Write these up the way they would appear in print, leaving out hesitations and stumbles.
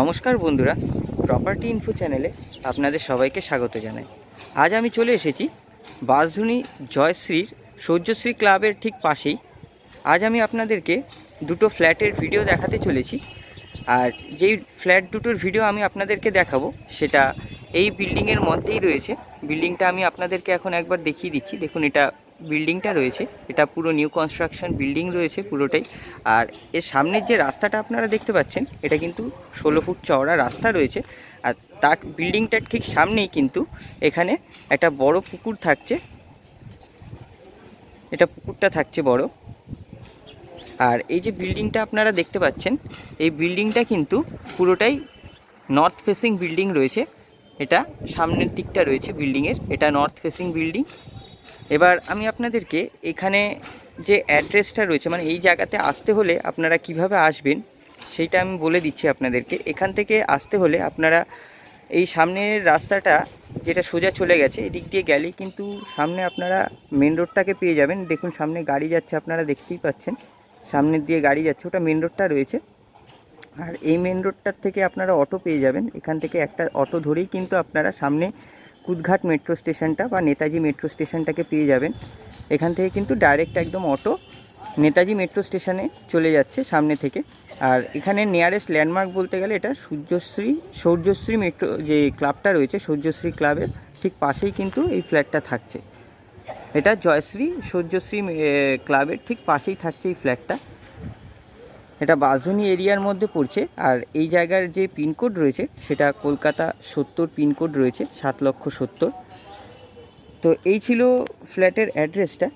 নমস্কার বন্ধুরা, property info চ্যানেলে আপনাদের সবাইকে স্বাগত জানাই। আজ আমি চলে এসেছি বাঁশধুনী জয়শ্রীর সূর্যশ্রী ক্লাবের ঠিক পাশেই। আজ আমি আপনাদেরকে দুটো ফ্ল্যাটের ভিডিও দেখাতে চলেছি। আর যেই ফ্ল্যাট দুটোর ভিডিও আমি আপনাদেরকে দেখাবো সেটা এই বিল্ডিংয়ের মধ্যেই রয়েছে। বিল্ডিংটা আমি আপনাদেরকে এখন একবার দেখিয়ে দিচ্ছি। দেখুন, এটা বিল্ডিংটা রয়েছে, এটা পুরো নিউ কনস্ট্রাকশন বিল্ডিং রয়েছে পুরোটাই। আর এর সামনের যে রাস্তাটা আপনারা দেখতে পাচ্ছেন, এটা কিন্তু 16 ফুট চওড়া রাস্তা রয়েছে। আর তার বিল্ডিংটার ঠিক সামনেই কিন্তু এখানে একটা বড় পুকুর থাকছে। এটা পুকুরটা থাকছে বড়। আর এই যে বিল্ডিংটা আপনারা দেখতে পাচ্ছেন, এই বিল্ডিংটা কিন্তু পুরোটাই নর্থ ফেসিং বিল্ডিং রয়েছে। এটা সামনের দিকটা রয়েছে বিল্ডিংয়ের, এটা নর্থ ফেসিং বিল্ডিং। এবার আমি আপনাদেরকে এখানে যে অ্যাড্রেসটা রয়েছে, মানে এই জায়গাতে আসতে হলে আপনারা কিভাবে আসবেন সেইটা আমি বলে দিচ্ছি আপনাদেরকে। এখান থেকে আসতে হলে আপনারা এই সামনের রাস্তাটা যেটা সোজা চলে গেছে, এদিক দিয়ে গেলেই কিন্তু সামনে আপনারা মেন রোডটাকে পেয়ে যাবেন। দেখুন সামনে গাড়ি যাচ্ছে, আপনারা দেখতেই পাচ্ছেন সামনের দিয়ে গাড়ি যাচ্ছে, ওটা মেন রোডটা রয়েছে। আর এই মেন রোডটার থেকে আপনারা অটো পেয়ে যাবেন। এখান থেকে একটা অটো ধরেই কিন্তু আপনারা সামনে কুদঘাট মেট্রো স্টেশনটা বা নেতাজি মেট্রো স্টেশনটাকে পেয়ে যাবেন। এখান থেকে কিন্তু ডাইরেক্ট একদম অটো নেতাজি মেট্রো স্টেশনে চলে যাচ্ছে সামনে থেকে। আর এখানে নিয়ারেস্ট ল্যান্ডমার্ক বলতে গেলে এটা সূর্যশ্রী মেট্রো যে ক্লাবটা রয়েছে, সূর্যশ্রী ক্লাবের ঠিক পাশেই কিন্তু এই ফ্ল্যাটটা থাকছে। এটা জয়শ্রী সূর্যশ্রী ক্লাবের ঠিক পাশেই থাকছে এই ফ্ল্যাটটা। এটা বাঁশধুনী এরিয়ার মধ্যে পড়ছে। আর এই জায়গার যে পিনকোড রয়েছে সেটা কলকাতা 70 পিনকোড রয়েছে, 7,70,000। তো এই ছিল ফ্ল্যাটের অ্যাড্রেসটা।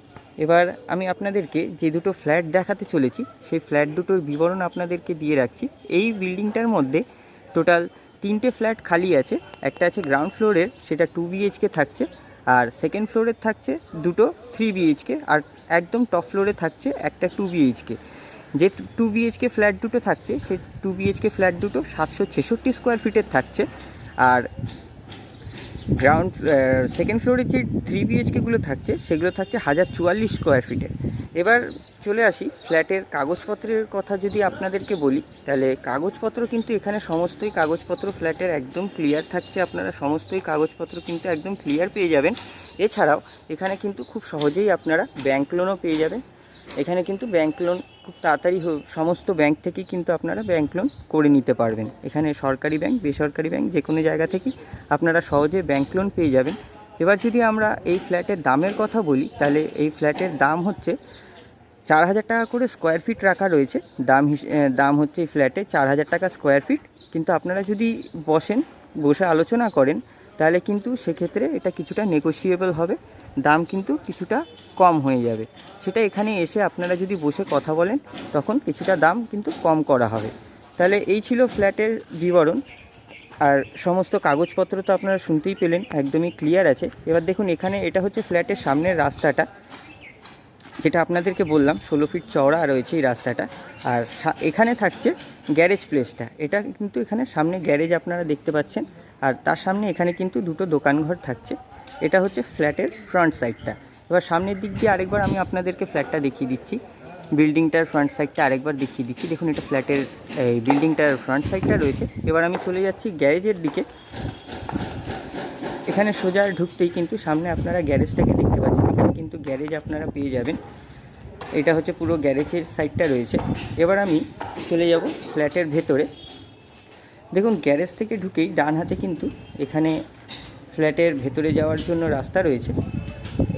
এবার আমি আপনাদেরকে যে দুটো ফ্ল্যাট দেখাতে চলেছি সেই ফ্ল্যাট দুটোর বিবরণ আপনাদেরকে দিয়ে রাখছি। এই বিল্ডিংটার মধ্যে টোটাল 3টে ফ্ল্যাট খালি আছে। একটা আছে গ্রাউন্ড ফ্লোরের, সেটা 2 বিএইচকে থাকছে। আর সেকেন্ড ফ্লোরের থাকছে দুটো 3 বিএইচকে। আর একদম টপ ফ্লোরে থাকছে একটা 2 বিএইচকে। যে 2 বিএইচকে ফ্ল্যাট দুটো থাকছে সেই 2 বিএইচকে ফ্ল্যাট দুটো 766 স্কোয়ার ফিটের থাকছে। আর সেকেন্ড ফ্লোরের যে 3 বিএইচকেগুলো থাকছে সেগুলো থাকছে 1044 স্কোয়ার ফিটের। এবার চলে আসি ফ্ল্যাটের কাগজপত্রের কথা। যদি আপনাদেরকে বলি তাহলে কাগজপত্র কিন্তু এখানে সমস্তই কাগজপত্র ফ্ল্যাটের একদম ক্লিয়ার থাকছে। আপনারা সমস্তই কাগজপত্র কিন্তু একদম ক্লিয়ার পেয়ে যাবেন। এছাড়াও এখানে কিন্তু খুব সহজেই আপনারা ব্যাংক লোনও পেয়ে যাবেন। এখানে কিন্তু ব্যাংক লোন খুব তাড়াতাড়ি সমস্ত ব্যাংক থেকেই কিন্তু আপনারা ব্যাংক লোন করে নিতে পারবেন। এখানে সরকারি ব্যাংক, বেসরকারি ব্যাংক যে কোনো জায়গা থেকেই আপনারা সহজে ব্যাংক লোন পেয়ে যাবেন। এবার যদি আমরা এই ফ্ল্যাটের দামের কথা বলি তাহলে এই ফ্ল্যাটের দাম হচ্ছে 4,000 টাকা করে স্কোয়ার ফিট রাখা রয়েছে। দাম হচ্ছে এই ফ্ল্যাটে 4,000 টাকা স্কোয়ার ফিট। কিন্তু আপনারা যদি বসে আলোচনা করেন তাহলে কিন্তু সেক্ষেত্রে এটা কিছুটা নেগোশিয়েবল হবে, দাম কিন্তু কিছুটা কম হয়ে যাবে। সেটা এখানে এসে আপনারা যদি বসে কথা বলেন তখন কিছুটা দাম কিন্তু কম করা হবে। তাহলে এই ছিল ফ্ল্যাটের বিবরণ। আর সমস্ত কাগজপত্র তো আপনারা শুনতেই পেলেন, একদমই ক্লিয়ার আছে। এবার দেখুন এখানে এটা হচ্ছে ফ্ল্যাটের সামনের রাস্তাটা, যেটা আপনাদেরকে বললাম 16 ফিট চওড়া রয়েছে এই রাস্তাটা। আর এখানে থাকছে গ্যারেজ প্লেসটা। এটা কিন্তু এখানে সামনে গ্যারেজ আপনারা দেখতে পাচ্ছেন। আর তার সামনে এখানে কিন্তু দুটো দোকানঘর থাকছে। এটা হচ্ছে ফ্ল্যাটের ফ্রন্ট সাইডটা। এবার সামনের দিক দিয়ে আরেকবার আমি আপনাদেরকে ফ্ল্যাটটা দেখিয়ে দিচ্ছি, বিল্ডিংটার ফ্রন্ট সাইডটা আরেকবার দেখিয়ে দিচ্ছি। দেখুন এটা ফ্ল্যাটের এই বিল্ডিংটার ফ্রন্ট সাইডটা রয়েছে। এবার আমি চলে যাচ্ছি গ্যারেজের দিকে। এখানে সোজা ঢুকতেই কিন্তু সামনে আপনারা গ্যারেজটাকে দেখতে পাচ্ছেন। এখানে কিন্তু গ্যারেজ আপনারা পেয়ে যাবেন। এটা হচ্ছে পুরো গ্যারেজের সাইডটা রয়েছে। এবার আমি চলে যাব ফ্ল্যাটের ভেতরে। দেখুন গ্যারেজ থেকে ঢুকেই ডান হাতে কিন্তু এখানে ফ্ল্যাটের ভেতরে যাওয়ার জন্য রাস্তা রয়েছে।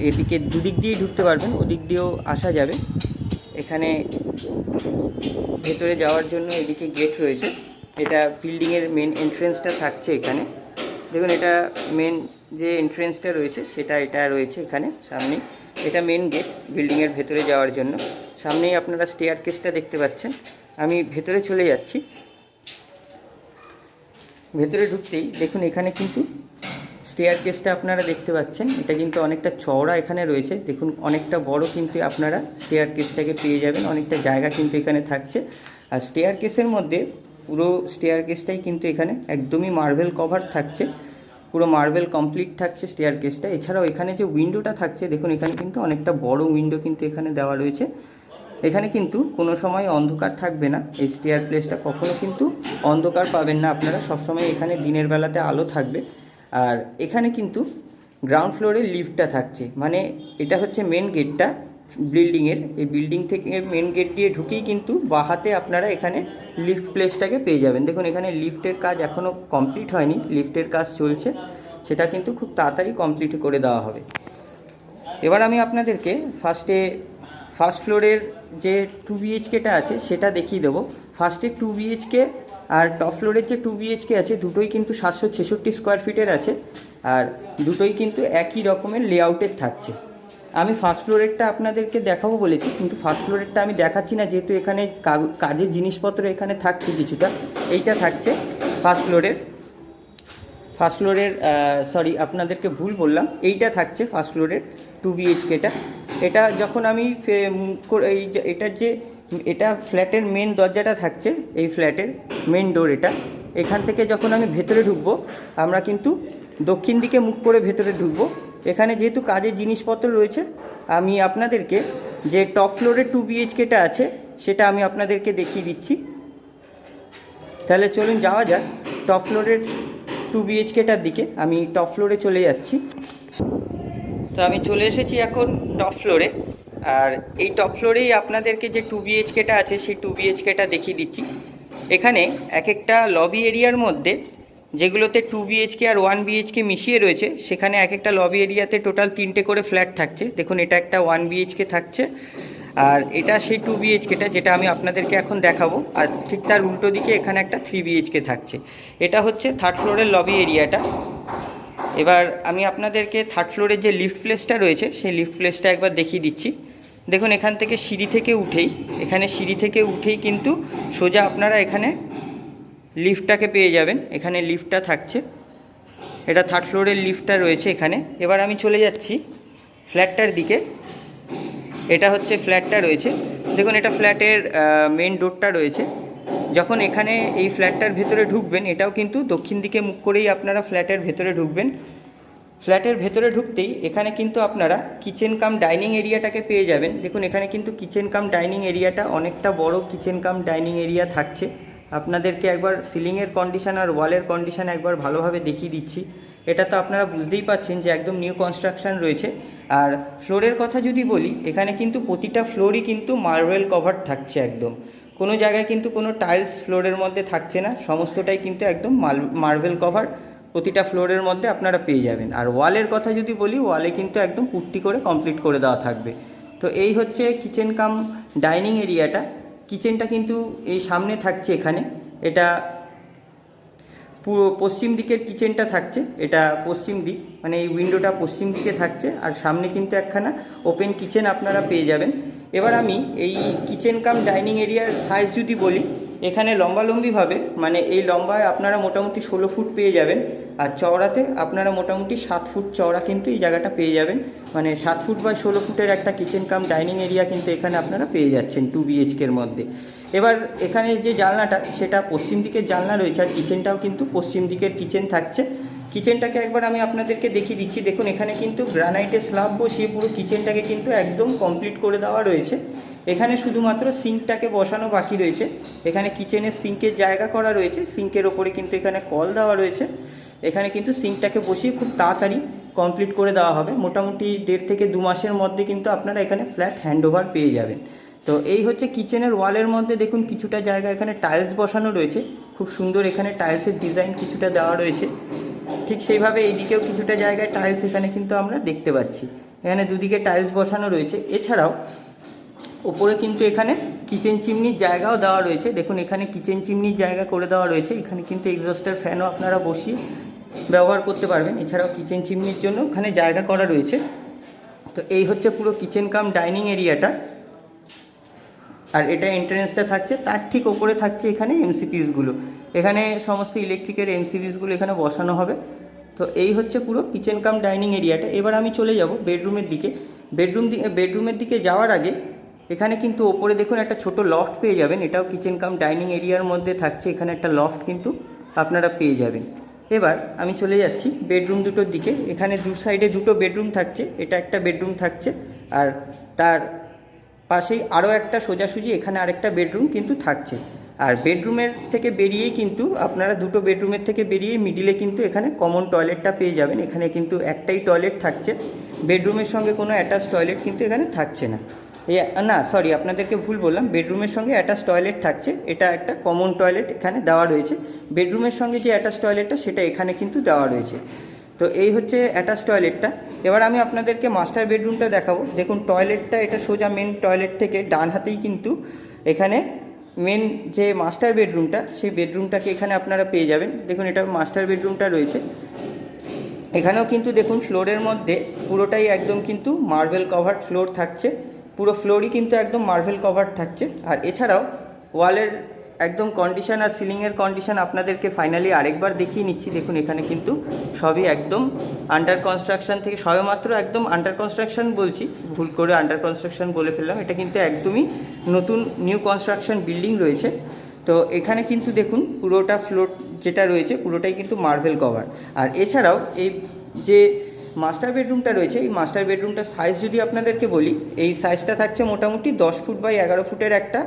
এদিকে দুদিক দিয়েই ঢুকতে পারবেন, ওদিক দিয়েও আসা যাবে। এখানে ভেতরে যাওয়ার জন্য এদিকে গেট রয়েছে। এটা বিল্ডিংয়ের মেন এন্ট্রেন্সটা থাকছে এখানে। দেখুন এটা মেন যে এন্ট্রেন্সটা রয়েছে সেটা এটা রয়েছে এখানে সামনে। এটা মেন গেট বিল্ডিংয়ের ভেতরে যাওয়ার জন্য। সামনেই আপনারা স্টেয়ার কেসটা দেখতে পাচ্ছেন। আমি ভেতরে চলে যাচ্ছি। ভেতরে ঢুকতেই দেখুন এখানে কিন্তু স্টেয়ার কেসটা আপনারা দেখতে পাচ্ছেন। এটা কিন্তু অনেকটা চওড়া এখানে রয়েছে। দেখুন অনেকটা বড় কিন্তু আপনারা স্টেয়ার কেসটাকে পেয়ে যাবেন, অনেকটা জায়গা কিন্তু এখানে থাকছে। আর স্টেয়ার কেসের মধ্যে পুরো স্টেয়ার কেসটাই কিন্তু এখানে একদমই মার্বেল কভার থাকছে, পুরো মার্বেল কমপ্লিট থাকছে স্টেয়ার কেসটা। এছাড়াও এখানে যে উইন্ডোটা থাকছে দেখুন এখানে কিন্তু অনেকটা বড় উইন্ডো কিন্তু এখানে দেওয়া রয়েছে। এখানে কিন্তু কোনো সময় অন্ধকার থাকবে না, এই স্টেয়ার প্লেসটা কখনো কিন্তু অন্ধকার পাবেন না আপনারা, সবসময় এখানে দিনের বেলাতে আলো থাকবে। আর এখানে কিন্তু গ্রাউন্ড ফ্লোরে লিফটটা থাকছে, মানে এটা হচ্ছে মেন গেটটা বিল্ডিংয়ের। এই বিল্ডিং থেকে মেন গেট দিয়ে ঢুকেই কিন্তু বাহাতে আপনারা এখানে লিফট প্লেসটাকে পেয়ে যাবেন। দেখুন এখানে লিফটের কাজ এখনও কমপ্লিট হয়নি, লিফটের কাজ চলছে, সেটা কিন্তু খুব তাড়াতাড়ি কমপ্লিট করে দেওয়া হবে। এবার আমি আপনাদেরকে ফার্স্ট ফ্লোরের যে 2 বিএইচকেটা আছে সেটা দেখিয়ে দেবো। ফার্স্টে 2 বিএইচকে আর টপ ফ্লোরের যে 2 বিএইচকে আছে দুটোই কিন্তু 766 স্কোয়ার ফিটের আছে, আর দুটোই কিন্তু একই রকমের লেআউটের থাকছে। আমি ফার্স্ট ফ্লোরেরটা আপনাদেরকে দেখাবো বলেছি, কিন্তু ফার্স্ট ফ্লোরেরটা আমি দেখাচ্ছি না, যেহেতু এখানে কাজের জিনিসপত্র এখানে থাকছে কিছুটা। এইটা থাকছে ফার্স্ট ফ্লোরের সরি আপনাদেরকে ভুল বললাম, এইটা থাকছে ফার্স্ট ফ্লোরের 2 বিএইচকেটা। এটা যখন আমি এটা ফ্ল্যাটের মেন দরজাটা থাকছে, এই ফ্ল্যাটের মেন ডোর এটা। এখান থেকে যখন আমি ভেতরে ঢুকবো, আমরা কিন্তু দক্ষিণ দিকে মুখ করে ভেতরে ঢুকবো। এখানে যেহেতু কাজের জিনিসপত্র রয়েছে, আমি আপনাদেরকে যে টপ ফ্লোরের 2 বিএইচকেটা আছে সেটা আমি আপনাদেরকে দেখিয়ে দিচ্ছি। তাহলে চলুন যাওয়া যাক টপ ফ্লোরের 2 বিএইচকেটার দিকে। আমি টপ ফ্লোরে চলে যাচ্ছি। তো আমি চলে এসেছি এখন টপ ফ্লোরে, আর এই টপ ফ্লোরেই আপনাদেরকে যে 2 বিএইচকেটা আছে সেই 2 বিএইচকেটা দেখিয়ে দিচ্ছি। এখানে এক একটা লবি এরিয়ার মধ্যে, যেগুলোতে 2 বিএইচকে আর 1 বিএইচকে মিশিয়ে রয়েছে, সেখানে এক একটা লবি এরিয়াতে টোটাল 3টে করে ফ্ল্যাট থাকছে। দেখুন এটা একটা 1 বিএইচকে থাকছে, আর এটা সেই 2 বিএইচকেটা যেটা আমি আপনাদেরকে এখন দেখাবো, আর ঠিক তার উল্টো দিকে এখানে একটা 3 বিএইচকে থাকছে। এটা হচ্ছে থার্ড ফ্লোরের লবি এরিয়াটা। এবার আমি আপনাদেরকে থার্ড ফ্লোরের যে লিফট প্লেসটা রয়েছে সেই লিফট প্লেসটা একবার দেখিয়ে দিচ্ছি। দেখুন এখান থেকে সিঁড়ি থেকে উঠেই কিন্তু সোজা আপনারা এখানে লিফটটাকে পেয়ে যাবেন। এখানে লিফটটা থাকছে, এটা থার্ড ফ্লোরের লিফটটা রয়েছে এখানে। এবার আমি চলে যাচ্ছি ফ্ল্যাটটার দিকে। এটা হচ্ছে ফ্ল্যাটটা রয়েছে, দেখুন এটা ফ্ল্যাটের মেন ডোরটা রয়েছে। যখন এখানে এই ফ্ল্যাটটার ভেতরে ঢুকবেন, এটাও কিন্তু দক্ষিণ দিকে মুখ করেই আপনারা ফ্ল্যাটের ভেতরে ঢুকবেন। ফ্ল্যাটের ভেতরে ঢুকতেই এখানে কিন্তু আপনারা কিচেন কাম ডাইনিং এরিয়াটাকে পেয়ে যাবেন। দেখুন এখানে কিন্তু কিচেন কাম ডাইনিং এরিয়াটা অনেকটা বড় কিচেন কাম ডাইনিং এরিয়া থাকছে। আপনাদেরকে একবার সিলিংয়ের কন্ডিশন আর ওয়ালের কন্ডিশন একবার ভালোভাবে দেখিয়ে দিচ্ছি। এটা তো আপনারা বুঝতেই পাচ্ছেন যে একদম নিউ কনস্ট্রাকশন রয়েছে। আর ফ্লোরের কথা যদি বলি, এখানে কিন্তু প্রতিটা ফ্লোরই কিন্তু মার্বেল কভার থাকছে একদম। কোনো জায়গায় কিন্তু কোনো টাইলস ফ্লোরের মধ্যে থাকছে না, সমস্তটাই কিন্তু একদম মার্বেল কভার প্রতিটা ফ্লোরের মধ্যে আপনারা পেয়ে যাবেন। আর ওয়ালের কথা যদি বলি, ওয়ালে কিন্তু একদম পুট্টি করে কমপ্লিট করে দেওয়া থাকবে। তো এই হচ্ছে কিচেন কাম ডাইনিং এরিয়াটা। কিচেনটা কিন্তু এই সামনে থাকছে এখানে, এটা পুরো পশ্চিম দিকের কিচেনটা থাকছে, এটা পশ্চিম দিক, মানে এই উইন্ডোটা পশ্চিম দিকে থাকছে, আর সামনে কিন্তু একখানা ওপেন কিচেন আপনারা পেয়ে যাবেন। এবার আমি এই কিচেন কাম ডাইনিং এরিয়ার সাইজ যদি বলি, এখানে লম্বালম্বিভাবে মানে এই লম্বায় আপনারা মোটামুটি 16 ফুট পেয়ে যাবেন, আর চওড়াতে আপনারা মোটামুটি 7 ফুট চওড়া কিন্তু এই জায়গাটা পেয়ে যাবেন। মানে 7 ফুট বা 16 ফুটের একটা কিচেন কাম ডাইনিং এরিয়া কিন্তু এখানে আপনারা পেয়ে যাচ্ছেন 2 বিএইচকের মধ্যে। এবার এখানে যে জানলাটা সেটা পশ্চিম দিকের জানলা রয়েছে, আর কিচেনটাও কিন্তু পশ্চিম দিকের কিচেন থাকছে। কিচেনটাকে একবার আমি আপনাদেরকে দেখিয়ে দিচ্ছি। দেখুন এখানে কিন্তু গ্রানাইটের স্ল্যাব বসিয়ে পুরো কিচেনটাকে কিন্তু একদম কমপ্লিট করে দেওয়া রয়েছে। এখানে শুধুমাত্র সিঙ্কটাকে বসানো বাকি রয়েছে। এখানে কিচেনের সিঙ্কের জায়গা করা রয়েছে, সিঙ্কের ওপরে কিন্তু এখানে কল দেওয়া রয়েছে। এখানে কিন্তু সিঙ্কটাকে বসিয়ে খুব তাড়াতাড়ি কমপ্লিট করে দেওয়া হবে। মোটামুটি 1.5 থেকে 2 মাসের মধ্যে কিন্তু আপনারা এখানে ফ্ল্যাট হ্যান্ডওভার পেয়ে যাবেন। তো এই হচ্ছে কিচেনের ওয়ালের মধ্যে দেখুন কিছুটা জায়গা এখানে টাইলস বসানো রয়েছে, খুব সুন্দর এখানে টাইলসের ডিজাইন কিছুটা দেওয়া রয়েছে। ঠিক সেইভাবে এইদিকেও কিছুটা জায়গায় টাইলস এখানে কিন্তু আমরা দেখতে পাচ্ছি, এখানে দুদিকে টাইলস বসানো রয়েছে। এছাড়াও ওপরে কিন্তু এখানে কিচেন চিমনির জায়গাও দেওয়া রয়েছে। দেখুন এখানে কিচেন চিমনির জায়গা করে দেওয়া রয়েছে, এখানে কিন্তু এক্সস্টার ফ্যানও আপনারা বসিয়ে ব্যবহার করতে পারবেন। এছাড়াও কিচেন চিমনির জন্য ওখানে জায়গা করা রয়েছে। তো এই হচ্ছে পুরো কিচেন কাম ডাইনিং এরিয়াটা, আর এটা এন্ট্রান্সটা থাকছে, তার ঠিক ওপরে থাকছে এখানে এমসিপিসগুলো। এখানে সমস্ত ইলেকট্রিকের এমসিপিসগুলো এখানে বসানো হবে। তো এই হচ্ছে পুরো কিচেন কাম ডাইনিং এরিয়াটা। এবার আমি চলে যাব বেডরুমের দিকে। বেডরুমের দিকে যাওয়ার আগে এখানে কিন্তু ওপরে দেখুন একটা ছোট লফট পেয়ে যাবেন, এটাও কিচেন কাম ডাইনিং এরিয়ার মধ্যে থাকছে। এখানে একটা লফট কিন্তু আপনারা পেয়ে যাবেন। এবার আমি চলে যাচ্ছি বেডরুম দুটোর দিকে। এখানে দু সাইডে দুটো বেডরুম থাকছে, এটা একটা বেডরুম থাকছে, আর তার পাশেই আরও একটা সোজাসুজি এখানে আরেকটা বেডরুম কিন্তু থাকছে। আর বেডরুমের থেকে বেরিয়েই কিন্তু আপনারা দুটো বেডরুমের থেকে বেরিয়ে মিডিলে কিন্তু এখানে কমন টয়লেটটা পেয়ে যাবেন। এখানে কিন্তু একটাই টয়লেট থাকছে, বেডরুমের সঙ্গে কোনো অ্যাটাচ টয়লেট কিন্তু এখানে থাকছে না। না সরি, আপনাদেরকে ভুল বললাম, বেডরুমের সঙ্গে অ্যাটাচ টয়লেট থাকছে, এটা একটা কমন টয়লেট এখানে দেওয়া রয়েছে। বেডরুমের সঙ্গে যে অ্যাটাচ টয়লেটটা সেটা এখানে কিন্তু দেওয়া রয়েছে। তো এই হচ্ছে অ্যাটাচ টয়লেটটা। এবার আমি আপনাদেরকে মাস্টার বেডরুমটা দেখাবো। দেখুন টয়লেটটা এটা সোজা মেন টয়লেট থেকে ডান হাতেই কিন্তু এখানে মেন যে মাস্টার বেডরুমটা সেই বেডরুমটাকে এখানে আপনারা পেয়ে যাবেন। দেখুন এটা মাস্টার বেডরুমটা রয়েছে। এখানেও কিন্তু দেখুন ফ্লোরের মধ্যে পুরোটাই একদম কিন্তু মার্বেল কভার্ড ফ্লোর থাকছে, পুরো ফ্লোরই কিন্তু একদম মার্বেল কভার্ড থাকছে। আর এছাড়াও ওয়ালের একদম কন্ডিশন আর সিলিংয়ের কন্ডিশন আপনাদেরকে ফাইনালি আরেকবার দেখিয়ে নিচ্ছি। দেখুন এখানে কিন্তু সবই একদম আন্ডার কনস্ট্রাকশন থেকে, সবেমাত্র একদম আন্ডার কনস্ট্রাকশন বলছি, ভুল করে আন্ডার কনস্ট্রাকশন বলে ফেললাম, এটা কিন্তু একদমই নতুন নিউ কনস্ট্রাকশন বিল্ডিং রয়েছে। তো এখানে কিন্তু দেখুন পুরোটা ফ্লোর যেটা রয়েছে পুরোটাই কিন্তু মার্বেল কভার। আর এছাড়াও এই যে মাস্টার বেডরুমটা রয়েছে এই মাস্টার বেডরুমটার সাইজ যদি আপনাদেরকে বলি, এই সাইজটা থাকছে মোটামুটি 10 ফুট বাই 11 ফুটের একটা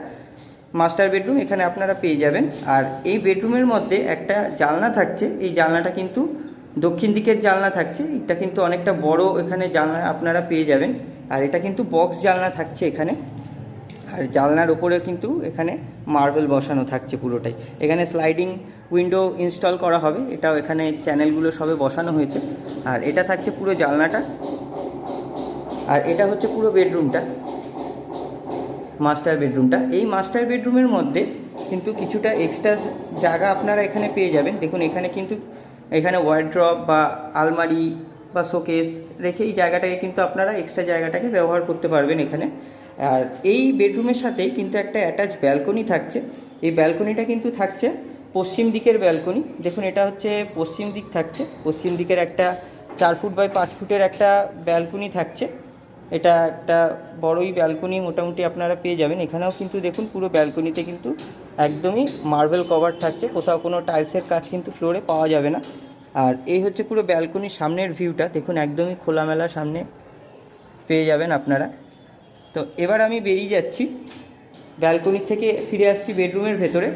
মাস্টার বেডরুম এখানে আপনারা পেয়ে যাবেন। আর এই বেডরুমের মধ্যে একটা জানলা থাকছে, এই জানলাটা কিন্তু দক্ষিণ দিকের জানলা থাকছে, এটা কিন্তু অনেকটা বড় এখানে জানলা আপনারা পেয়ে যাবেন। আর এটা কিন্তু বক্স জানলা থাকছে এখানে, আর জানলার ওপরে কিন্তু এখানে মার্বেল বসানো থাকছে পুরোটাই। এখানে স্লাইডিং উইন্ডো ইনস্টল করা হবে, এটাও এখানে চ্যানেলগুলো সবে বসানো হয়েছে। আর এটা থাকছে পুরো জানলাটা, আর এটা হচ্ছে পুরো বেডরুমটা, মাস্টার বেডরুমটা। এই মাস্টার বেডরুমের মধ্যে কিন্তু কিছুটা এক্সট্রা জায়গা আপনারা এখানে পেয়ে যাবেন। দেখুন এখানে কিন্তু এখানে ওয়ার্ড্রপ বা আলমারি বা শোকেস রেখে এই জায়গাটাকে কিন্তু আপনারা এক্সট্রা জায়গাটাকে ব্যবহার করতে পারবেন এখানে। আর এই বেডরুমের সাথেই কিন্তু একটা অ্যাটাচ ব্যালকনি থাকছে। এই ব্যালকনিটা কিন্তু থাকছে পশ্চিম দিকের ব্যালকনি। দেখুন এটা হচ্ছে পশ্চিম দিক থাকছে, পশ্চিম দিকের একটা 4 ফুট বাই 5 ফুটের একটা ব্যালকনি থাকছে। এটা একটা বড়ই ব্যালকনি মোটামুটি আপনারা পেয়ে যাবেন। এখানেও কিন্তু দেখুন পুরো ব্যালকনিতে কিন্তু একদমই মার্বেল কভার থাকছে, কোথাও কোনো টাইলসের কাজ কিন্তু ফ্লোরে পাওয়া যাবে না। আর এই হচ্ছে পুরো ব্যালকনির সামনের ভিউটা, দেখুন একদমই খোলামেলা সামনে পেয়ে যাবেন আপনারা। তো এবার আমি বেরিয়ে যাচ্ছি ব্যালকনি থেকে, ফিরে আসছি বেডরুমের ভেতরে।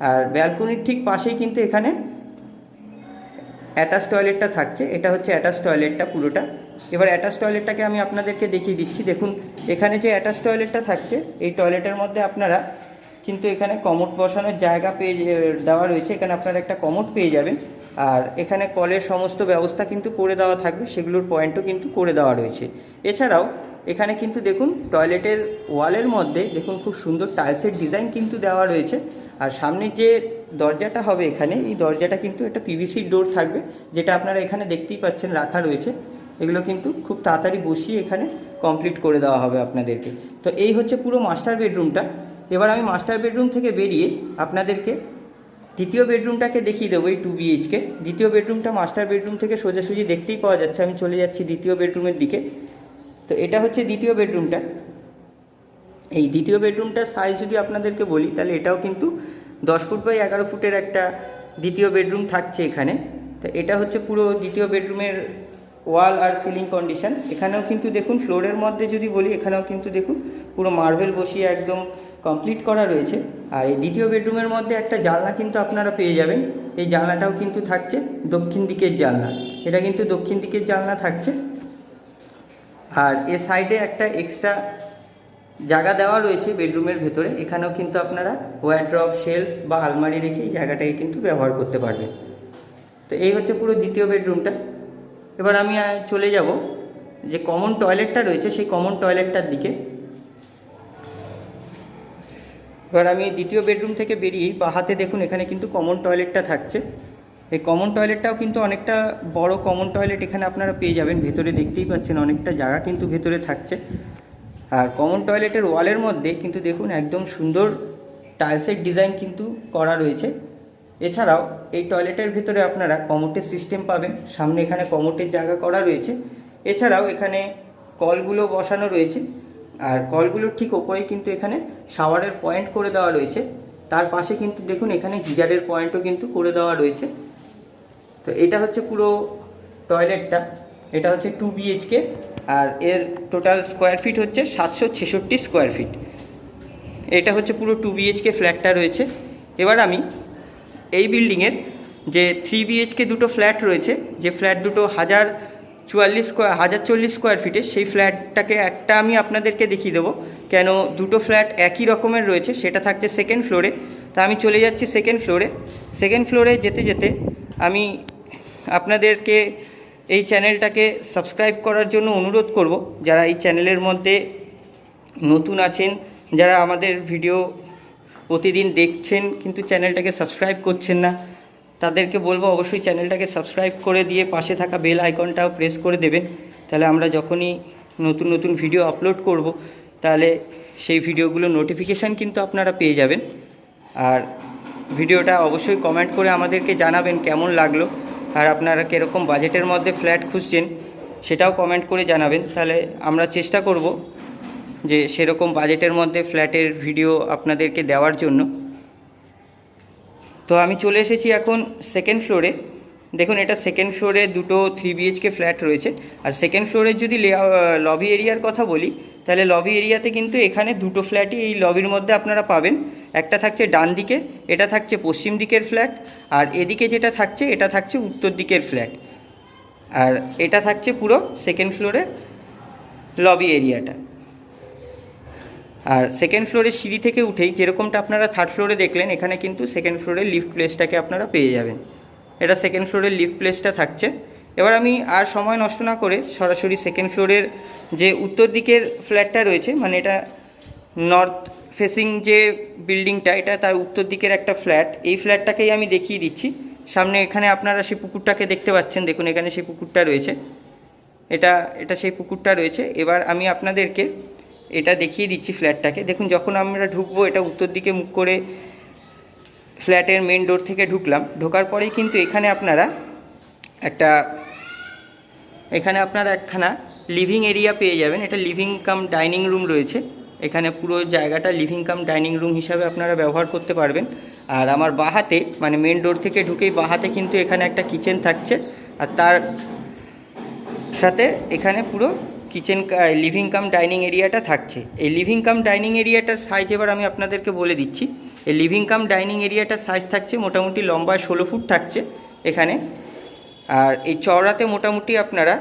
আর ব্যালকনির ঠিক পাশেই কিন্তু এখানে অ্যাটাচ টয়লেটটা থাকছে, এটা হচ্ছে অ্যাটাচ টয়লেটটা পুরোটা। এবার অ্যাটাচ টয়লেটটাকে আমি আপনাদেরকে দেখিয়ে দিচ্ছি। দেখুন এখানে যে অ্যাটাচ টয়লেটটা থাকছে এই টয়লেটের মধ্যে আপনারা কিন্তু এখানে কমোড বসানোর জায়গা পেয়ে দেওয়া রয়েছে, এখানে আপনারা একটা কমোড পেয়ে যাবেন। আর এখানে কলের সমস্ত ব্যবস্থা কিন্তু করে দেওয়া থাকবে, সেগুলোর পয়েন্টও কিন্তু করে দেওয়া রয়েছে। এছাড়াও এখানে কিন্তু দেখুন টয়লেটের ওয়ালের মধ্যে দেখুন খুব সুন্দর টাইলসের ডিজাইন কিন্তু দেওয়া রয়েছে। আর সামনে যে দরজাটা হবে এখানে, এই দরজাটা কিন্তু একটা পিভিসির ডোর থাকবে, যেটা আপনারা এখানে দেখতেই পাচ্ছেন রাখা রয়েছে। এগুলো কিন্তু খুব তাড়াতাড়ি বসিয়ে এখানে কমপ্লিট করে দেওয়া হবে আপনাদেরকে। তো এই হচ্ছে পুরো মাস্টার বেডরুমটা। এবার আমি মাস্টার বেডরুম থেকে বেরিয়ে আপনাদেরকে দ্বিতীয় বেডরুমটাকে দেখিয়ে দেবো, এই 2 BHK দ্বিতীয় বেডরুমটা মাস্টার বেডরুম থেকে সোজাসুজি দেখতেই পাওয়া যাচ্ছে। আমি চলে যাচ্ছি দ্বিতীয় বেডরুমের দিকে। তো এটা হচ্ছে দ্বিতীয় বেডরুমটা। এই দ্বিতীয় বেডরুমটার সাইজ যদি আপনাদেরকে বলি তাহলে এটাও কিন্তু 10 ফুট বাই 11 ফুটের একটা দ্বিতীয় বেডরুম থাকছে এখানে। তো এটা হচ্ছে পুরো দ্বিতীয় বেডরুমের ওয়াল আর সিলিং কন্ডিশন। এখানেও কিন্তু দেখুন ফ্লোরের মধ্যে যদি বলি, এখানেও কিন্তু দেখুন পুরো মার্বেল বসিয়ে একদম কমপ্লিট করা রয়েছে। আর এই দ্বিতীয় বেডরুমের মধ্যে একটা জানলা কিন্তু আপনারা পেয়ে যাবেন, এই জানলাটাও কিন্তু থাকছে দক্ষিণ দিকের জানলা, এটা কিন্তু দক্ষিণ দিকের জানলা থাকছে। আর এর সাইডে একটা এক্সট্রা জায়গা দেওয়া রয়েছে বেডরুমের ভেতরে, এখানেও কিন্তু আপনারা ওয়ারড্রপ, শেলফ বা আলমারি রেখে এই জায়গাটাকে কিন্তু ব্যবহার করতে পারবেন। তো এই হচ্ছে পুরো দ্বিতীয় বেডরুমটা। এবার আমি চলে যাব যে কমন টয়লেটটা রয়েছে সেই কমন টয়লেটটার দিকে। এবার আমি দ্বিতীয় বেডরুম থেকে বেরিয়ে বাঁ হাতে দেখুন এখানে কিন্তু কমন টয়লেটটা থাকছে। এই কমন টয়লেটটাও কিন্তু অনেকটা বড় কমন টয়লেট এখানে আপনারা পেয়ে যাবেন। ভেতরে দেখতেই পাচ্ছেন অনেকটা জায়গা কিন্তু ভেতরে থাকছে। আর কমন টয়লেটের ওয়ালের মধ্যে কিন্তু দেখুন একদম সুন্দর টাইলসের ডিজাইন কিন্তু করা রয়েছে। এছাড়াও এই টয়লেটের ভিতরে আপনারা কমোটের সিস্টেম পাবেন, সামনে এখানে কমোটের জায়গা করা রয়েছে। এছাড়াও এখানে কলগুলো বসানো রয়েছে, আর কলগুলোর ঠিক ওপরেই কিন্তু এখানে শাওয়ারের পয়েন্ট করে দেওয়া রয়েছে। তার পাশে কিন্তু দেখুন এখানে গিজারের পয়েন্টও কিন্তু করে দেওয়া রয়েছে। তো এটা হচ্ছে পুরো টয়লেটটা। এটা হচ্ছে 2 BHK, আর এর টোটাল স্কোয়ার ফিট হচ্ছে 766 স্কোয়ার ফিট। এটা হচ্ছে পুরো 2 BHK ফ্ল্যাটটা রয়েছে। এবার আমি এই বিল্ডিংয়ের যে 3 BHK দুটো ফ্ল্যাট রয়েছে, যে ফ্ল্যাট দুটো 1040 স্কোয়ার ফিটের, সেই ফ্ল্যাটটাকে একটা আমি আপনাদেরকে দেখিয়ে দেবো। কেন দুটো ফ্ল্যাট একই রকমের রয়েছে, সেটা থাকছে সেকেন্ড ফ্লোরে। তা আমি চলে যাচ্ছি সেকেন্ড ফ্লোরে। সেকেন্ড ফ্লোরে যেতে যেতে আমি আপনাদেরকে এই চ্যানেলটাকে সাবস্ক্রাইব করার জন্য অনুরোধ করব। যারা এই চ্যানেলের মধ্যে নতুন আছেন, যারা আমাদের ভিডিও প্রতিদিন দেখছেন কিন্তু চ্যানেলটাকে সাবস্ক্রাইব করছেন না, তাদেরকে বলবো অবশ্যই চ্যানেলটাকে সাবস্ক্রাইব করে দিয়ে পাশে থাকা বেল আইকনটাও প্রেস করে দেবেন। তাহলে আমরা যখনই নতুন নতুন ভিডিও আপলোড করব, তাহলে সেই ভিডিওগুলো নোটিফিকেশান কিন্তু আপনারা পেয়ে যাবেন। আর ভিডিওটা অবশ্যই কমেন্ট করে আমাদেরকে জানাবেন কেমন লাগলো, আর আপনারা কীরকম বাজেটের মধ্যে ফ্ল্যাট খুঁজছেন সেটাও কমেন্ট করে জানাবেন। তাহলে আমরা চেষ্টা করব যে সেরকম বাজেটের মধ্যে ফ্ল্যাটের ভিডিও আপনাদেরকে দেওয়ার জন্য। তো আমি চলে এসেছি এখন সেকেন্ড ফ্লোরে। দেখুন, এটা সেকেন্ড ফ্লোরে দুটো 3 BHK ফ্ল্যাট রয়েছে। আর সেকেন্ড ফ্লোরের যদি লবি এরিয়ার কথা বলি, তাহলে লবি এরিয়াতে কিন্তু এখানে দুটো ফ্ল্যাটই এই লবির মধ্যে আপনারা পাবেন। একটা থাকছে ডান দিকে, এটা থাকছে পশ্চিম দিকের ফ্ল্যাট, আর এদিকে যেটা থাকছে এটা থাকছে উত্তর দিকের ফ্ল্যাট। আর এটা থাকছে পুরো সেকেন্ড ফ্লোরের লবি এরিয়াটা। আর সেকেন্ড ফ্লোরের সিঁড়ি থেকে উঠেই যেরকমটা আপনারা থার্ড ফ্লোরে দেখলেন, এখানে কিন্তু সেকেন্ড ফ্লোরের লিফট প্লেসটাকে আপনারা পেয়ে যাবেন। এটা সেকেন্ড ফ্লোরের লিফট প্লেসটা থাকছে। এবার আমি আর সময় নষ্ট না করে সরাসরি সেকেন্ড ফ্লোরের যে উত্তর দিকের ফ্ল্যাটটা রয়েছে, মানে এটা নর্থ ফেসিং যে বিল্ডিংটা, এটা তার উত্তর দিকের একটা ফ্ল্যাট, এই ফ্ল্যাটটাকেই আমি দেখিয়ে দিচ্ছি। সামনে এখানে আপনারা সেই পুকুরটাকে দেখতে পাচ্ছেন, দেখুন এখানে সেই পুকুরটা রয়েছে, এটা সেই পুকুরটা রয়েছে। এবার আমি আপনাদেরকে এটা দেখিয়ে দিচ্ছি ফ্ল্যাটটাকে। দেখুন, যখন আমরা ঢুকবো, এটা উত্তর দিকে মুখ করে ফ্ল্যাটের মেন ডোর থেকে ঢুকলাম। ঢোকার পরেই কিন্তু এখানে আপনারা একখানা লিভিং এরিয়া পেয়ে যাবেন। এটা লিভিং কাম ডাইনিং রুম রয়েছে। এখানে পুরো জায়গাটা লিভিং কাম ডাইনিং রুম হিসাবে আপনারা ব্যবহার করতে পারবেন। আর আমার বাঁহাতে, মানে মেন ডোর থেকে ঢুকেই বাঁহাতে কিন্তু এখানে একটা কিচেন থাকছে, আর তার সাথে এখানে পুরো কিচেন লিভিং কাম ডাইনিং এরিয়াটা থাকছে। এই লিভিং কাম ডাইনিং এরিয়াটার সাইজ এবার আমি আপনাদেরকে বলে দিচ্ছি। এই লিভিং কাম ডাইনিং এরিয়াটার সাইজ থাকছে মোটামুটি লম্বায় 16 ফুট থাকছে এখানে। আর এই চওড়াতে মোটামুটি আপনারা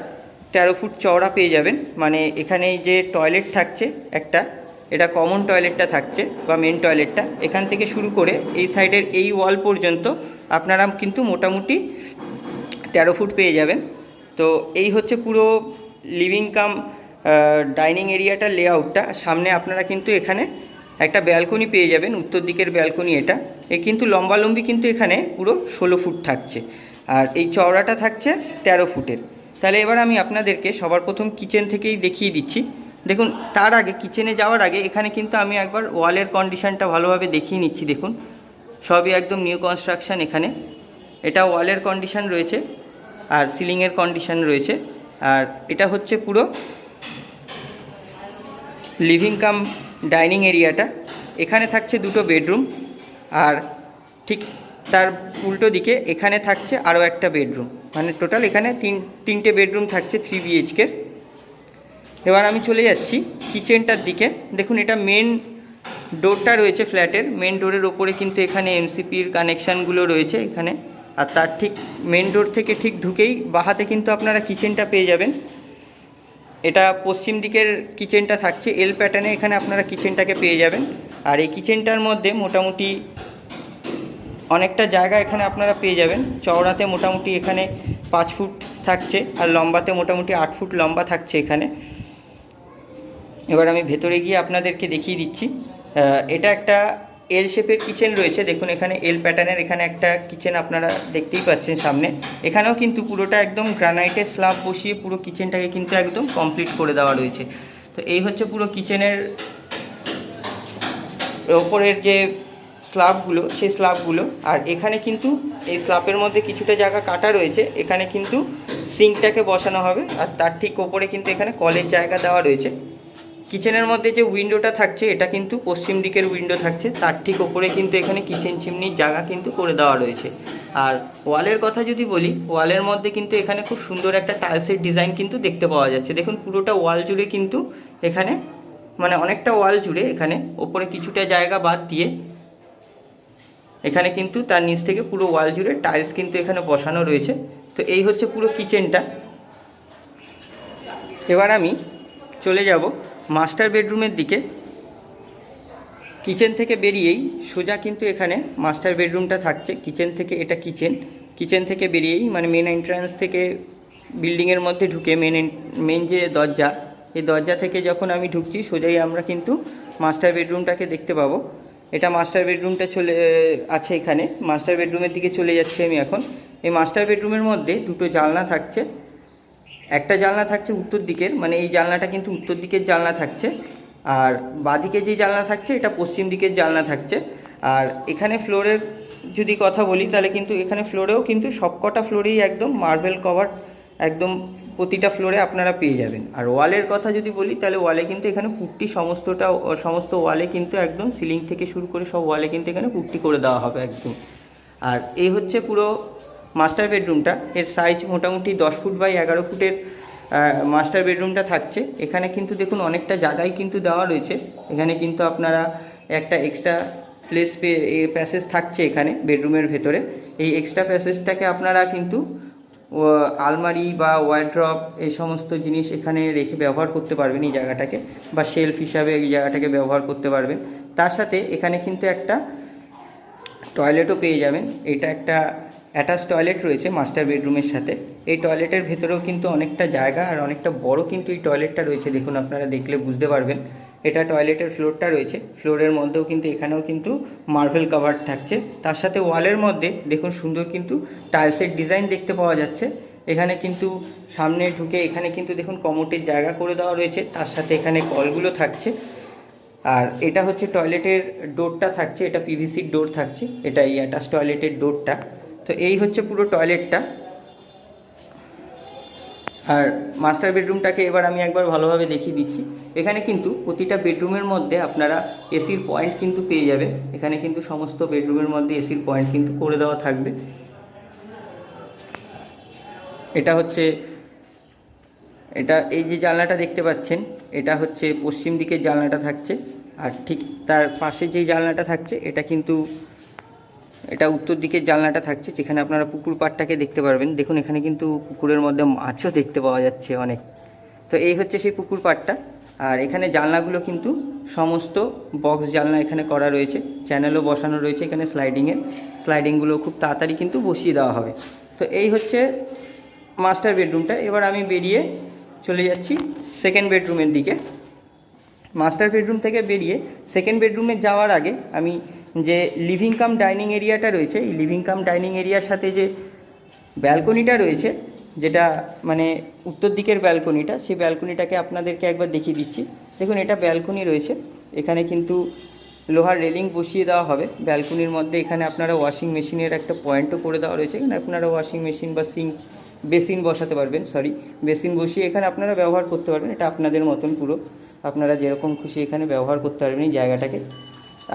13 ফুট চওড়া পেয়ে যাবেন। মানে এখানে যে টয়লেট থাকছে একটা, এটা কমন টয়লেটটা থাকছে বা মেন টয়লেটটা, এখান থেকে শুরু করে এই সাইডের এই ওয়াল পর্যন্ত আপনারা কিন্তু মোটামুটি 13 ফুট পেয়ে যাবেন। তো এই হচ্ছে পুরো লিভিং কাম ডাইনিং এরিয়াটার লেআউটটা। সামনে আপনারা কিন্তু এখানে একটা ব্যালকনি পেয়ে যাবেন, উত্তর দিকের ব্যালকনি। এটা কিন্তু লম্বালম্বি কিন্তু এখানে পুরো 16 ফুট থাকছে, আর এই চওড়াটা থাকছে 13 ফুটের। তাহলে এবার আমি আপনাদেরকে সবার প্রথম কিচেন থেকেই দেখিয়ে দিচ্ছি। দেখুন, তার আগে কিচেনে যাওয়ার আগে এখানে কিন্তু আমি একবার ওয়ালের কন্ডিশনটা ভালোভাবে দেখিয়ে নিচ্ছি। দেখুন, সবই একদম নিউ কনস্ট্রাকশান। এখানে এটা ওয়ালের কন্ডিশন রয়েছে আর সিলিংয়ের কন্ডিশন রয়েছে। আর এটা হচ্ছে পুরো লিভিং কাম ডাইনিং এরিয়াটা। এখানে থাকছে দুটো বেডরুম, আর ঠিক তার উল্টো দিকে এখানে থাকছে আরও একটা বেডরুম। মানে টোটাল এখানে তিনটে বেডরুম থাকছে 3 BHK। এবার আমি চলে যাচ্ছি কিচেনটার দিকে। দেখুন, এটা মেন ডোরটা রয়েছে ফ্ল্যাটের। মেন ডোরের ওপরে কিন্তু এখানে এমসিপির কানেকশানগুলো রয়েছে এখানে। আর তার ঠিক মেন ডোর থেকে ঠিক ঢুকেই বাঁহাতে কিন্তু আপনারা কিচেনটা পেয়ে যাবেন। এটা পশ্চিম দিকের কিচেনটা থাকছে এল প্যাটার্নে, এখানে আপনারা কিচেনটাকে পেয়ে যাবেন। আর এই কিচেনটার মধ্যে মোটামুটি অনেকটা জায়গা এখানে আপনারা পেয়ে যাবেন। চওড়াতে মোটামুটি এখানে 5 ফুট থাকছে, আর লম্বাতে মোটামুটি 8 ফুট লম্বা থাকছে এখানে। এবার আমি ভেতরে গিয়ে আপনাদেরকে দেখিয়ে দিচ্ছি। এটা একটা এল শেপের কিচেন রয়েছে। দেখুন, এখানে এল প্যাটার্নের এখানে একটা কিচেন আপনারা দেখতেই পাচ্ছেন সামনে। এখানেও কিন্তু পুরোটা একদম গ্রানাইটের স্ল্যাব বসিয়ে পুরো কিচেনটাকে কিন্তু একদম কমপ্লিট করে দেওয়া রয়েছে। তো এই হচ্ছে পুরো কিচেনের ওপরের যে স্ল্যাবগুলো, সেই স্ল্যাবগুলো। আর এখানে কিন্তু এই স্ল্যাবের মধ্যে কিছুটা জায়গা কাটা রয়েছে, এখানে কিন্তু সিঙ্কটাকে বসানো হবে। আর তার ঠিক ওপরে কিন্তু এখানে কলের জায়গা দেওয়া রয়েছে। কিচেনের মধ্যে যে উইন্ডোটা থাকছে এটা কিন্তু পশ্চিম দিকের উইন্ডো থাকছে, তার ঠিক ওপরে কিন্তু এখানে কিচেন চিমনির জায়গা কিন্তু করে দেওয়া রয়েছে। আর ওয়ালের কথা যদি বলি, ওয়ালের মধ্যে কিন্তু এখানে খুব সুন্দর একটা টাইলসের ডিজাইন কিন্তু দেখতে পাওয়া যাচ্ছে। দেখুন পুরোটা ওয়াল জুড়ে কিন্তু এখানে মানে অনেকটা ওয়াল জুড়ে এখানে ওপরে কিছুটা জায়গা বাদ দিয়ে এখানে কিন্তু তার নিচ থেকে পুরো ওয়াল জুড়ে টাইলস কিন্তু এখানে বসানো রয়েছে। তো এই হচ্ছে পুরো কিচেনটা। এবার আমি চলে যাব মাস্টার বেডরুমের দিকে। কিচেন থেকে বেরিয়েই সোজা কিন্তু এখানে মাস্টার বেডরুমটা থাকছে। কিচেন থেকে এটা কিচেন থেকে বেরিয়েই মানে মেন এন্ট্রান্স থেকে বিল্ডিংয়ের মধ্যে ঢুকে মেন যে দরজা, এই দরজা থেকে যখন আমি ঢুকছি সোজাই আমরা কিন্তু মাস্টার বেডরুমটাকে দেখতে পাবো। এটা মাস্টার বেডরুমটা চলে আছে এখানে। মাস্টার বেডরুমের দিকে চলে যাচ্ছি আমি এখন। এই মাস্টার বেডরুমের মধ্যে দুটো জানলা থাকছে। একটা জানলা থাকছে উত্তর দিকের, মানে এই জানলাটা কিন্তু উত্তর দিকের জানলা থাকছে, আর বাঁদিকে যে জানলা থাকছে এটা পশ্চিম দিকের জানলা থাকছে। আর এখানে ফ্লোরের যদি কথা বলি তাহলে কিন্তু এখানে ফ্লোরেও কিন্তু সবকটা ফ্লোরেই একদম মার্বেল কভার একদম প্রতিটা ফ্লোরে আপনারা পেয়ে যাবেন। আর ওয়ালের কথা যদি বলি তাহলে ওয়ালে কিন্তু এখানে পুট্টি সমস্ত ওয়ালে কিন্তু একদম সিলিং থেকে শুরু করে সব ওয়ালে কিন্তু এখানে পুট্টি করে দেওয়া হবে একদম। আর এই হচ্ছে পুরো মাস্টার বেডরুমটা। এর সাইজ মোটামুটি 10 ফুট বাই 11 ফুটের মাস্টার বেডরুমটা থাকছে। এখানে কিন্তু দেখুন অনেকটা জায়গায় কিন্তু দেওয়া রয়েছে। এখানে কিন্তু আপনারা একটা এক্সট্রা প্যাসেজ থাকছে এখানে বেডরুমের ভেতরে। এই এক্সট্রা প্যাসেজটাকে আপনারা কিন্তু আলমারি বা ওয়ারড্রপ এই সমস্ত জিনিস এখানে রেখে ব্যবহার করতে পারবেন এই জায়গাটাকে, বা শেলফ হিসাবে এই জায়গাটাকে ব্যবহার করতে পারবেন। তার সাথে এখানে কিন্তু একটা টয়লেটও পেয়ে যাবেন। এটা একটা অ্যাটাচ টয়লেট রয়েছে মাস্টার বেডরুমের সাথে। এই টয়লেটের ভেতরেও কিন্তু অনেকটা জায়গা আর অনেকটা বড় কিন্তু এই টয়লেটটা রয়েছে। দেখুন আপনারা দেখলে বুঝতে পারবেন। এটা টয়লেটের ফ্লোরটা রয়েছে। ফ্লোরের মধ্যেও কিন্তু এখানেও কিন্তু মার্বেল কাভার থাকছে। তার সাথে ওয়ালের মধ্যে দেখুন সুন্দর কিন্তু টাইলসের ডিজাইন দেখতে পাওয়া যাচ্ছে। এখানে কিন্তু সামনে ঢুকে এখানে কিন্তু দেখুন কমোটের জায়গা করে দেওয়া রয়েছে। তার সাথে এখানে কলগুলো থাকছে। আর এটা হচ্ছে টয়লেটের ডোরটা থাকছে, এটা পিভিসির ডোর থাকছে, এটা এই অ্যাটাচ টয়লেটের ডোরটা। তো এই হচ্ছে পুরো টয়লেটটা। আর মাস্টার বেডরুমটাকে এবার আমি একবার ভালোভাবে দেখিয়ে দিচ্ছি। এখানে কিন্তু প্রতিটা বেডরুমের মধ্যে আপনারা এসির পয়েন্ট কিন্তু পেয়ে যাবেন। এখানে কিন্তু সমস্ত বেডরুমের মধ্যে এসির পয়েন্ট কিন্তু করে দেওয়া থাকবে। এটা হচ্ছে এই যে জানলাটা দেখতে পাচ্ছেন, এটা হচ্ছে পশ্চিম দিকের জানলাটা থাকছে। আর ঠিক তার পাশে যেই জানলাটা থাকছে এটা উত্তর দিকের জানলাটা থাকছে, যেখানে আপনারা পুকুর পাড়টাকে দেখতে পারবেন। দেখুন এখানে কিন্তু পুকুরের মধ্যে মাছও দেখতে পাওয়া যাচ্ছে অনেক। তো এই হচ্ছে সেই পুকুর পাড়টা। আর এখানে জানলাগুলো কিন্তু সমস্ত বক্স জানলা এখানে করা রয়েছে, চ্যানেলও বসানো রয়েছে এখানে স্লাইডিংগুলো খুব তাড়াতাড়ি কিন্তু বসিয়ে দেওয়া হবে। তো এই হচ্ছে মাস্টার বেডরুমটা। এবার আমি বেরিয়ে চলে যাচ্ছি সেকেন্ড বেডরুমের দিকে। মাস্টার বেডরুম থেকে বেরিয়ে সেকেন্ড বেডরুমে যাওয়ার আগে আমি যে লিভিং কাম ডাইনিং এরিয়াটা রয়েছে, এই লিভিং কাম ডাইনিং এরিয়ার সাথে যে ব্যালকনিটা রয়েছে, যেটা মানে উত্তর দিকের ব্যালকনিটা, সেই ব্যালকনিটাকে আপনাদেরকে একবার দেখিয়ে দিচ্ছি। দেখুন এটা ব্যালকনি রয়েছে। এখানে কিন্তু লোহার রেলিং বসিয়ে দেওয়া হবে ব্যালকনির মধ্যে। এখানে আপনারা ওয়াশিং মেশিনের একটা পয়েন্টও করে দেওয়া রয়েছে। এখানে আপনারা ওয়াশিং মেশিন বা বেসিন বসাতে পারবেন, বেসিন বসিয়ে এখানে আপনারা ব্যবহার করতে পারবেন। এটা আপনাদের মতন পুরো আপনারা যেরকম খুশি এখানে ব্যবহার করতে পারবেন এই জায়গাটাকে।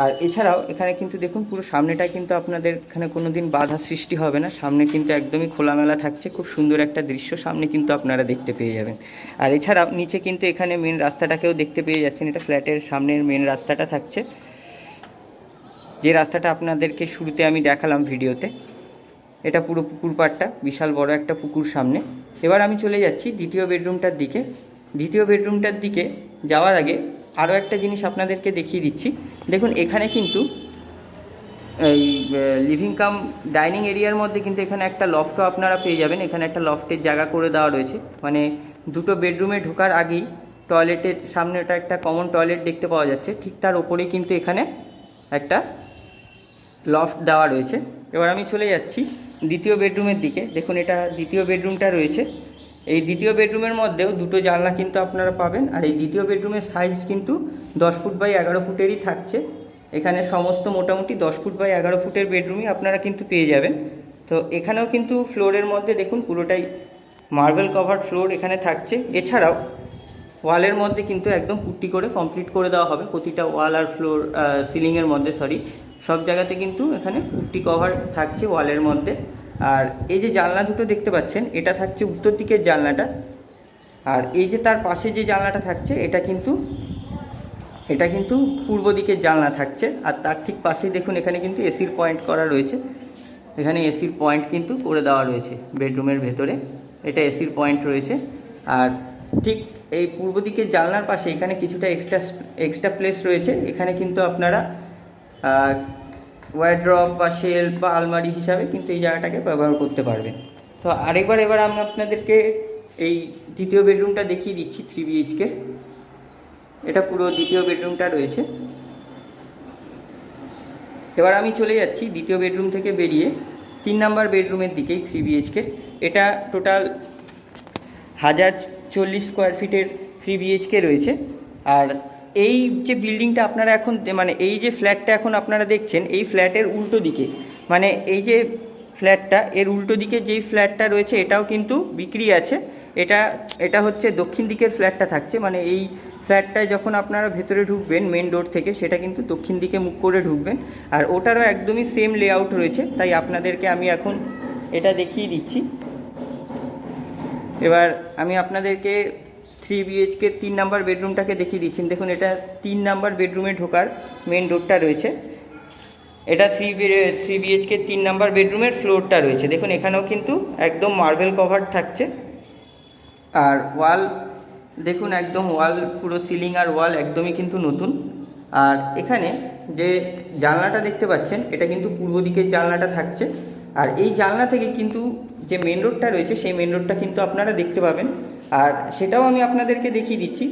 আর এছাড়াও এখানে কিন্তু দেখুন পুরো সামনেটা কিন্তু আপনাদের এখানে কোনো দিন বাধা সৃষ্টি হবে না। সামনে কিন্তু একদমই খোলামেলা থাকছে, খুব সুন্দর একটা দৃশ্য সামনে কিন্তু আপনারা দেখতে পেয়ে যাবেন। আর এছাড়াও নিচে কিন্তু এখানে মেন রাস্তাটাকেও দেখতে পেয়ে যাচ্ছেন। এটা ফ্ল্যাটের সামনের মেন রাস্তাটা থাকছে, যে রাস্তাটা আপনাদেরকে শুরুতে আমি দেখালাম ভিডিওতে। এটা পুরো পুকুর পাড়টা, বিশাল বড় একটা পুকুর সামনে। এবার আমি চলে যাচ্ছি দ্বিতীয় বেডরুমটার দিকে। দ্বিতীয় বেডরুমটার দিকে যাওয়ার আগে আরও একটা জিনিস আপনাদেরকে দেখিয়ে দিচ্ছি। দেখুন এখানে কিন্তু এই লিভিং কাম ডাইনিং এরিয়ার মধ্যে কিন্তু এখানে একটা লফটও আপনারা পেয়ে যাবেন। এখানে একটা লফটের জায়গা করে দেওয়া রয়েছে, মানে দুটো বেডরুমে ঢোকার আগেই টয়লেটের সামনে ওটা একটা কমন টয়লেট দেখতে পাওয়া যাচ্ছে, ঠিক তার ওপরেই কিন্তু এখানে একটা লফট দেওয়া রয়েছে। এবার আমি চলে যাচ্ছি দ্বিতীয় বেডরুমের দিকে। দেখুন এটা দ্বিতীয় বেডরুমটা রয়েছে। এই দ্বিতীয় বেডরুমের মধ্যেও দুটো জানলা কিন্তু আপনারা পাবেন। আর এই দ্বিতীয় বেডরুমের সাইজ কিন্তু 10 ফুট বাই 11 ফুটেরই থাকছে। এখানে সমস্ত মোটামুটি 10 ফুট বাই 11 ফুটের বেডরুমই আপনারা কিন্তু পেয়ে যাবেন। তো এখানেও কিন্তু ফ্লোরের মধ্যে দেখুন পুরোটাই মার্বেল কভার ফ্লোর এখানে থাকছে। এছাড়াও ওয়ালের মধ্যে কিন্তু একদম পুট্টি করে কমপ্লিট করে দেওয়া হবে। প্রতিটা ওয়াল আর ফ্লোর সিলিংয়ের মধ্যে সব জায়গাতে কিন্তু এখানে পুট্টি কভার থাকছে ওয়ালের মধ্যে। আর এই যে জানলা দুটো দেখতে পাচ্ছেন, এটা থাকছে উত্তর দিকের জানলাটা। আর এই যে তার পাশে যে জানলাটা থাকছে এটা কিন্তু পূর্ব দিকের জানলা থাকছে। আর তার ঠিক পাশেই দেখুন এখানে কিন্তু এসির পয়েন্ট করা রয়েছে। এখানে এসির পয়েন্ট কিন্তু করে দেওয়া রয়েছে বেডরুমের ভেতরে, এটা এসির পয়েন্ট রয়েছে। আর ঠিক এই পূর্ব দিকের জানলার পাশে এখানে কিছুটা এক্সট্রা প্লেস রয়েছে। এখানে কিন্তু আপনারা ওয়ারড্রপ বা শেলফ বা আলমারি হিসাবে কিন্তু এই জায়গাটাকে ব্যবহার করতে পারবেন। তো এবার আমি আপনাদেরকে এই দ্বিতীয় বেডরুমটা দেখিয়ে দিচ্ছি 3 BHK। এটা পুরো দ্বিতীয় বেডরুমটা রয়েছে। এবার আমি চলে যাচ্ছি দ্বিতীয় বেডরুম থেকে বেরিয়ে 3 নম্বর বেডরুমের দিকেই 3 BHK। এটা টোটাল 1040 স্কোয়ার ফিটের 3 BHK রয়েছে। আর এই যে বিল্ডিংটা আপনারা এখন মানে এই যে ফ্ল্যাটটা এখন আপনারা দেখছেন, এই ফ্ল্যাটের উল্টো দিকে, মানে এই যে ফ্ল্যাটটা এর উল্টো দিকে যেই ফ্ল্যাটটা রয়েছে এটাও কিন্তু বিক্রি আছে। এটা হচ্ছে দক্ষিণ দিকের ফ্ল্যাটটা থাকছে, মানে এই ফ্ল্যাটটায় যখন আপনারা ভেতরে ঢুকবেন মেন ডোর থেকে, সেটা কিন্তু দক্ষিণ দিকে মুখ করে ঢুকবেন। আর ওটারও একদমই সেম লেআউট রয়েছে, তাই আপনাদেরকে আমি এখন এটা দেখিয়ে দিচ্ছি। এবার আমি আপনাদেরকে 3 BHK 3 নম্বর বেডরুমটাকে দেখিয়ে দিচ্ছি। দেখুন এটা 3 নম্বর বেডরুমে ঢোকার মেন ডোরটা রয়েছে। এটা 3 BHK 3 নম্বর বেডরুমের ফ্লোরটা রয়েছে। দেখুন এখানেও কিন্তু একদম মার্বেল কভার থাকছে। আর ওয়াল দেখুন, একদম ওয়াল পুরো সিলিং আর ওয়াল একদমই কিন্তু নতুন। আর এখানে যে জানলাটা দেখতে পাচ্ছেন এটা কিন্তু পূর্ব দিকের জানলাটা থাকছে। আর এই জানলা থেকে কিন্তু যে মেন রোডটা রয়েছে সেই মেন রোডটা কিন্তু আপনারা দেখতে পাবেন। আর সেটাও আমি আপনাদেরকে দেখিয়ে দিচ্ছি।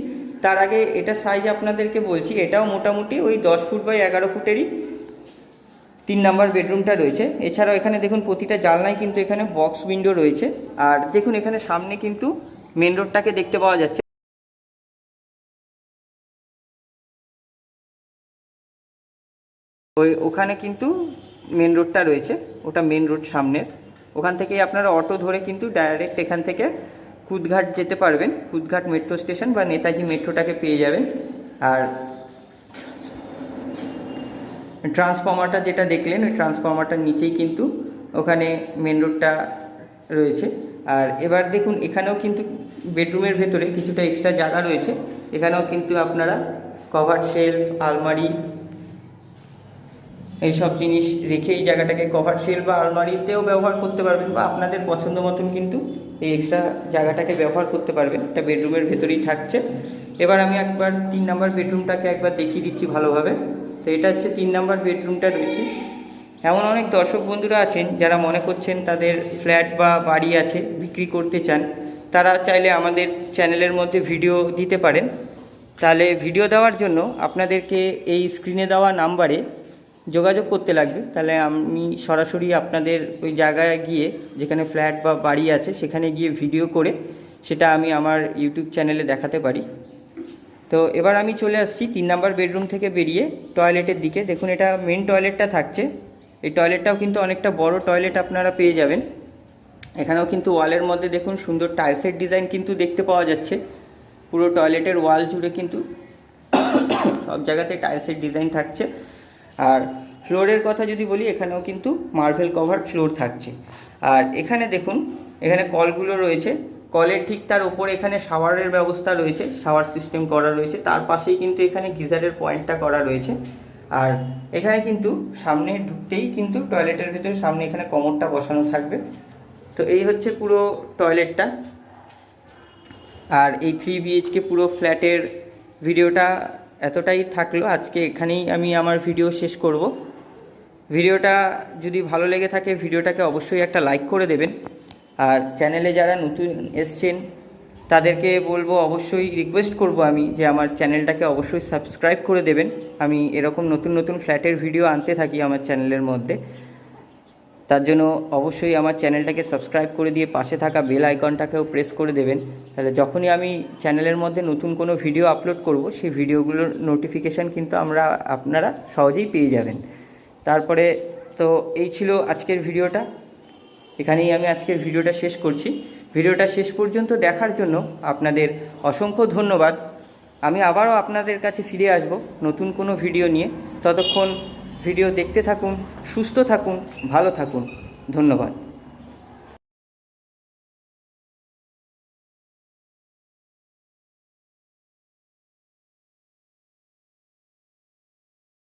তার আগে এটা সাইজ আপনাদেরকে বলছি, এটাও মোটামুটি ওই 10 ফুট বাই 11 ফুটেরই 3 নম্বর বেডরুমটা রয়েছে। এছাড়াও এখানে দেখুন প্রতিটা জানলায় কিন্তু এখানে বক্স উইন্ডো রয়েছে। আর দেখুন এখানে সামনে কিন্তু মেন রোডটাকে দেখতে পাওয়া যাচ্ছে। ওখানে কিন্তু মেন রোডটা রয়েছে, ওটা মেন রোড সামনের। ওখান থেকেই আপনারা অটো ধরে কিন্তু ডাইরেক্ট এখান থেকে কুদঘাট যেতে পারবেন। কুদঘাট মেট্রো স্টেশন বা নেতাজি মেট্রোটাকে পেয়ে যাবেন। আর ট্রান্সফর্মারটা যেটা দেখলেন, ওই ট্রান্সফর্মারটার নিচেই কিন্তু ওখানে মেন রোডটা রয়েছে। আর এবার দেখুন এখানেও কিন্তু বেডরুমের ভেতরে কিছুটা এক্সট্রা জায়গা রয়েছে। এখানেও কিন্তু আপনারা কভার শেলফ, আলমারি, এইসব জিনিস রেখে এই জায়গাটাকে কভার শেলফ বা আলমারিতেও ব্যবহার করতে পারবেন, বা আপনাদের পছন্দ মতন কিন্তু এই এক্সট্রা জায়গাটাকে ব্যবহার করতে পারবেন। এটা বেডরুমের ভেতরেই থাকছে। এবার আমি একবার 3 নম্বর বেডরুমটাকে একবার দেখিয়ে দিচ্ছি ভালোভাবে। তো এটা হচ্ছে 3 নম্বর বেডরুমটা রয়েছে। এমন অনেক দর্শক বন্ধুরা আছেন যারা মনে করছেন তাদের ফ্ল্যাট বা বাড়ি আছে, বিক্রি করতে চান, তারা চাইলে আমাদের চ্যানেলের মধ্যে ভিডিও দিতে পারেন। তাহলে ভিডিও দেওয়ার জন্য আপনাদেরকে এই স্ক্রিনে দেওয়া নাম্বারে যোগাযোগ করতে লাগবে। তাহলে আমি সরাসরি আপনাদের ওই জায়গায় গিয়ে, যেখানে ফ্ল্যাট বা বাড়ি আছে সেখানে গিয়ে ভিডিও করে সেটা আমি আমার ইউটিউব চ্যানেলে দেখাতে পারি। তো এবার আমি চলে আসছি 3 নম্বর বেডরুম থেকে বেরিয়ে টয়লেটের দিকে। দেখুন এটা মেন টয়লেটটা থাকছে। এই টয়লেটটাও কিন্তু অনেকটা বড় টয়লেট আপনারা পেয়ে যাবেন। এখানেও কিন্তু ওয়ালের মধ্যে দেখুন সুন্দর টাইলসের ডিজাইন কিন্তু দেখতে পাওয়া যাচ্ছে। পুরো টয়লেটের ওয়াল জুড়ে কিন্তু সব জায়গাতে টাইলসের ডিজাইন থাকছে। আর ফ্লোরের কথা যদি বলি, এখানেও কিন্তু মার্বেল কভার ফ্লোর থাকছে। আর এখানে দেখুন এখানে কলগুলো রয়েছে, কলের ঠিক তার উপরে এখানে শাওয়ারের ব্যবস্থা রয়েছে, শাওয়ার সিস্টেম করা রয়েছে। তার পাশেই কিন্তু এখানে গিজারের পয়েন্টটা করা রয়েছে। আর এখানে কিন্তু সামনে ঢুকতেই কিন্তু টয়লেটের ভিতরে সামনে এখানে কমোডটা বসানো থাকবে। তো এই হচ্ছে পুরো টয়লেটটা। আর এই 3 BHK পুরো ফ্ল্যাটের ভিডিওটা এতটাই থাকলো। আজকে এখানেই আমি আমার ভিডিও শেষ করব। ভিডিওটা যদি ভালো লেগে থাকে ভিডিওটাকে অবশ্যই একটা লাইক করে দেবেন। আর চ্যানেলে যারা নতুন এসছেন তাদেরকে বলবো, অবশ্যই রিকোয়েস্ট করব আমি যে আমার চ্যানেলটাকে অবশ্যই সাবস্ক্রাইব করে দেবেন। আমি এরকম নতুন নতুন ফ্ল্যাটের ভিডিও আনতে থাকি আমার চ্যানেলের মধ্যে। তার জন্য অবশ্যই আমার চ্যানেলটাকে সাবস্ক্রাইব করে দিয়ে পাশে থাকা বেল আইকনটাকেও প্রেস করে দেবেন। তাহলে যখনই আমি চ্যানেলের মধ্যে নতুন কোনো ভিডিও আপলোড করব সেই ভিডিওগুলোর নোটিফিকেশান কিন্তু আপনারা সহজেই পেয়ে যাবেন। তারপরে তো এই ছিল আজকের ভিডিওটা। এখানেই আমি আজকের ভিডিওটা শেষ করছি। ভিডিওটা শেষ পর্যন্ত দেখার জন্য আপনাদের অসংখ্য ধন্যবাদ। আমি আবারও আপনাদের কাছে ফিরে আসব নতুন কোনো ভিডিও নিয়ে। ততক্ষণ ভিডিও দেখতে থাকুন, সুস্থ থাকুন, ভালো থাকুন। ধন্যবাদ।